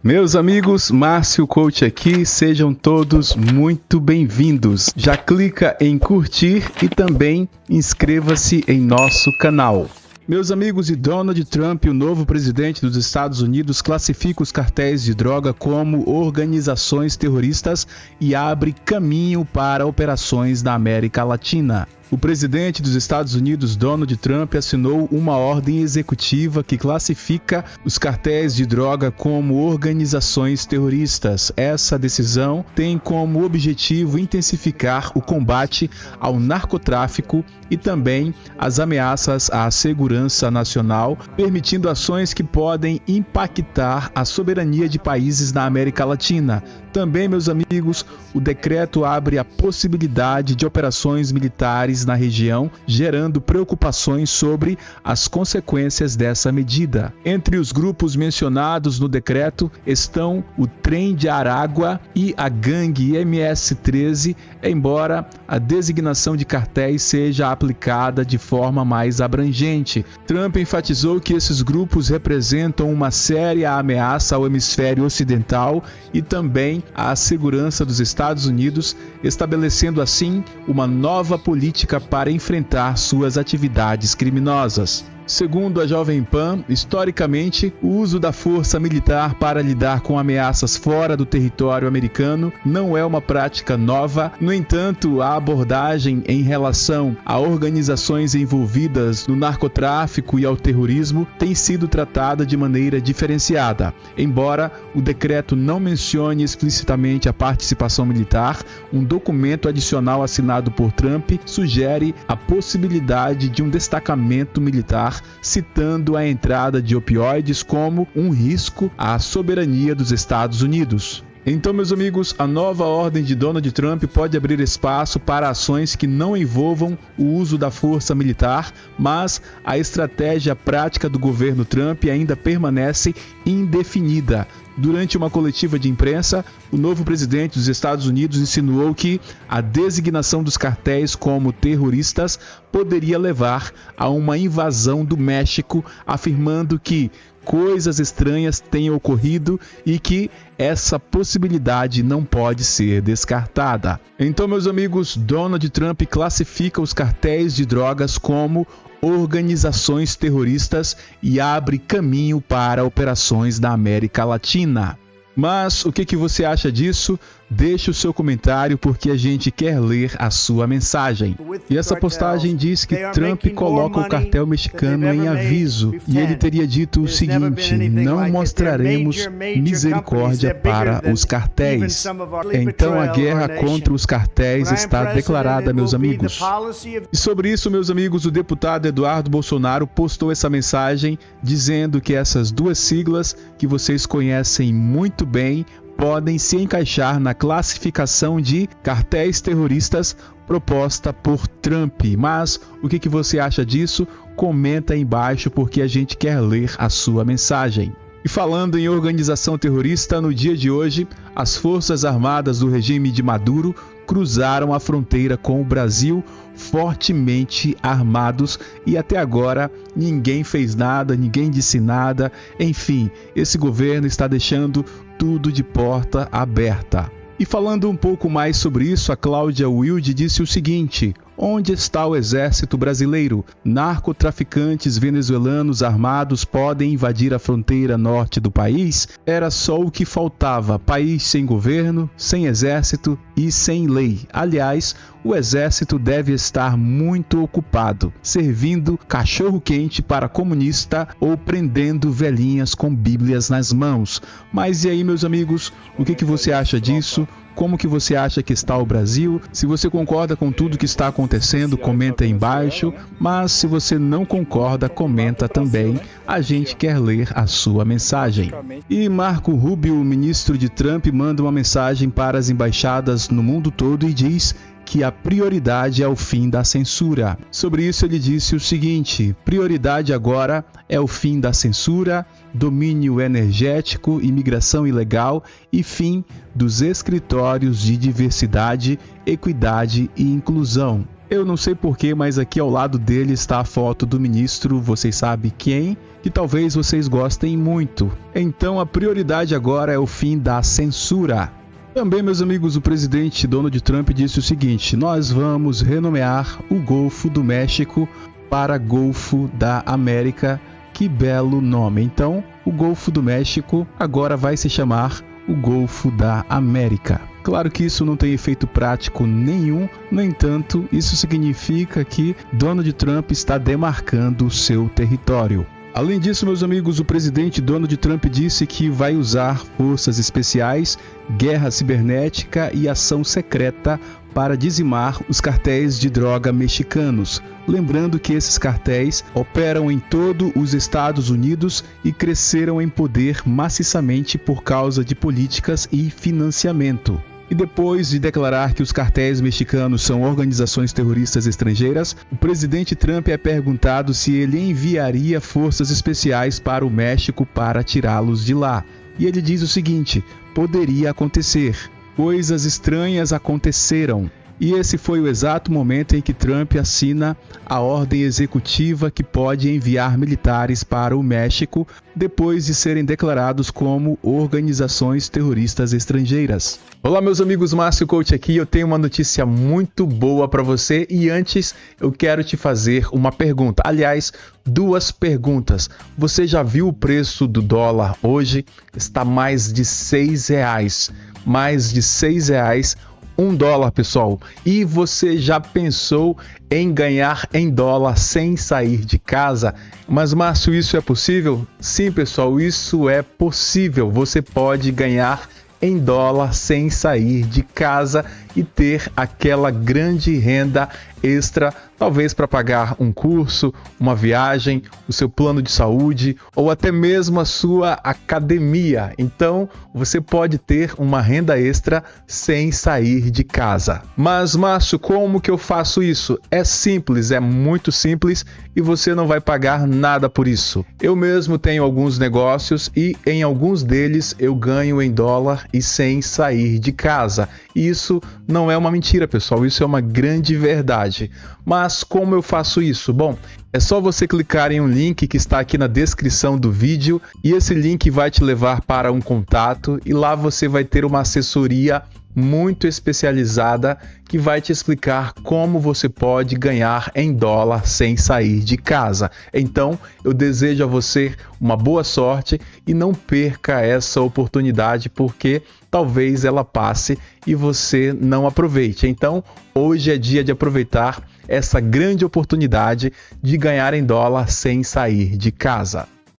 Meus amigos, Márcio Coach aqui, sejam todos muito bem-vindos. Já clica em curtir e também inscreva-se em nosso canal. Meus amigos, e Donald Trump, o novo presidente dos Estados Unidos, classifica os cartéis de droga como organizações terroristas e abre caminho para operações na América Latina. O presidente dos Estados Unidos, Donald Trump, assinou uma ordem executiva que classifica os cartéis de droga como organizações terroristas. Essa decisão tem como objetivo intensificar o combate ao narcotráfico e também as ameaças à segurança nacional, permitindo ações que podem impactar a soberania de países na América Latina. Também, meus amigos, o decreto abre a possibilidade de operações militares na região, gerando preocupações sobre as consequências dessa medida. Entre os grupos mencionados no decreto estão o Trem de Aragua e a gangue MS-13, embora a designação de cartéis seja aplicada de forma mais abrangente. Trump enfatizou que esses grupos representam uma séria ameaça ao hemisfério ocidental e também à segurança dos Estados Unidos, estabelecendo assim uma nova política para enfrentar suas atividades criminosas. Segundo a Jovem Pan, historicamente, o uso da força militar para lidar com ameaças fora do território americano não é uma prática nova. No entanto, a abordagem em relação a organizações envolvidas no narcotráfico e ao terrorismo tem sido tratada de maneira diferenciada. Embora o decreto não mencione explicitamente a participação militar, um documento adicional assinado por Trump sugere a possibilidade de um destacamento militar, citando a entrada de opioides como um risco à soberania dos Estados Unidos. Então, meus amigos, a nova ordem de Donald Trump pode abrir espaço para ações que não envolvam o uso da força militar, mas a estratégia prática do governo Trump ainda permanece indefinida. Durante uma coletiva de imprensa, o novo presidente dos Estados Unidos insinuou que a designação dos cartéis como terroristas poderia levar a uma invasão do México, afirmando que coisas estranhas têm ocorrido e que essa possibilidade não pode ser descartada. Então, meus amigos, Donald Trump classifica os cartéis de drogas como organizações terroristas e abre caminho para operações na América Latina. Mas o que você acha disso? Deixe o seu comentário porque a gente quer ler a sua mensagem. E essa postagem diz que Trump coloca o cartel mexicano em aviso e ele teria dito o seguinte: não mostraremos misericórdia para os cartéis. Então a guerra contra os cartéis está declarada, meus amigos. E sobre isso, meus amigos, o deputado Eduardo Bolsonaro postou essa mensagem dizendo que essas duas siglas que vocês conhecem muito bem podem se encaixar na classificação de cartéis terroristas proposta por Trump. Mas o que você acha disso? Comenta aí embaixo porque a gente quer ler a sua mensagem. E falando em organização terrorista, no dia de hoje, as Forças Armadas do regime de Maduro cruzaram a fronteira com o Brasil fortemente armados e até agora ninguém fez nada, ninguém disse nada. Enfim, esse governo está deixando tudo de porta aberta. E falando um pouco mais sobre isso, a Cláudia Wilde disse o seguinte: onde está o exército brasileiro? Narcotraficantes venezuelanos armados podem invadir a fronteira norte do país? Era só o que faltava: país sem governo, sem exército e sem lei. Aliás, o exército deve estar muito ocupado, servindo cachorro-quente para comunista ou prendendo velhinhas com bíblias nas mãos. Mas e aí, meus amigos, o que você acha disso? Como que você acha que está o Brasil? Se você concorda com tudo que está acontecendo, comenta aí embaixo. Mas se você não concorda, comenta também. A gente quer ler a sua mensagem. E Marco Rubio, ministro de Trump, manda uma mensagem para as embaixadas no mundo todo e diz que a prioridade é o fim da censura. Sobre isso ele disse o seguinte: prioridade agora é o fim da censura, domínio energético, imigração ilegal e fim dos escritórios de diversidade, equidade e inclusão. Eu não sei porquê, mas aqui ao lado dele está a foto do ministro, vocês sabem quem, que talvez vocês gostem muito. Então a prioridade agora é o fim da censura. Também, meus amigos, o presidente Donald Trump disse o seguinte: nós vamos renomear o Golfo do México para Golfo da América. Que belo nome! Então, o Golfo do México agora vai se chamar o Golfo da América. Claro que isso não tem efeito prático nenhum, no entanto, isso significa que Donald Trump está demarcando o seu território. Além disso, meus amigos, o presidente Donald Trump disse que vai usar forças especiais, guerra cibernética e ação secreta para dizimar os cartéis de droga mexicanos. Lembrando que esses cartéis operam em todos os Estados Unidos e cresceram em poder maciçamente por causa de políticas e financiamento. E depois de declarar que os cartéis mexicanos são organizações terroristas estrangeiras, o presidente Trump é perguntado se ele enviaria forças especiais para o México para tirá-los de lá. E ele diz o seguinte: poderia acontecer. Coisas estranhas aconteceram. E esse foi o exato momento em que Trump assina a ordem executiva que pode enviar militares para o México depois de serem declarados como organizações terroristas estrangeiras. Olá, meus amigos, Márcio Coach aqui. Eu tenho uma notícia muito boa para você e antes eu quero te fazer uma pergunta. Aliás, duas perguntas. Você já viu o preço do dólar hoje? Está mais de R$6. Mais de R$6. $1, pessoal. E você já pensou em ganhar em dólar sem sair de casa? Mas, Márcio, isso é possível? Sim, pessoal, isso é possível. Você pode ganhar em dólar sem sair de casa e ter aquela grande renda extra, talvez para pagar um curso, uma viagem, o seu plano de saúde ou até mesmo a sua academia. Então, você pode ter uma renda extra sem sair de casa. Mas, Márcio, como que eu faço isso? É simples, é muito simples e você não vai pagar nada por isso. Eu mesmo tenho alguns negócios e em alguns deles eu ganho em dólar e sem sair de casa. Isso não é uma mentira, pessoal, isso é uma grande verdade. Mas como eu faço isso? Bom, é só você clicar em um link que está aqui na descrição do vídeo e esse link vai te levar para um contato e lá você vai ter uma assessoria muito especializada que vai te explicar como você pode ganhar em dólar sem sair de casa. Então, eu desejo a você uma boa sorte e não perca essa oportunidade porque talvez ela passe e você não aproveite. Então, hoje é dia de aproveitar essa grande oportunidade de ganhar em dólar sem sair de casa.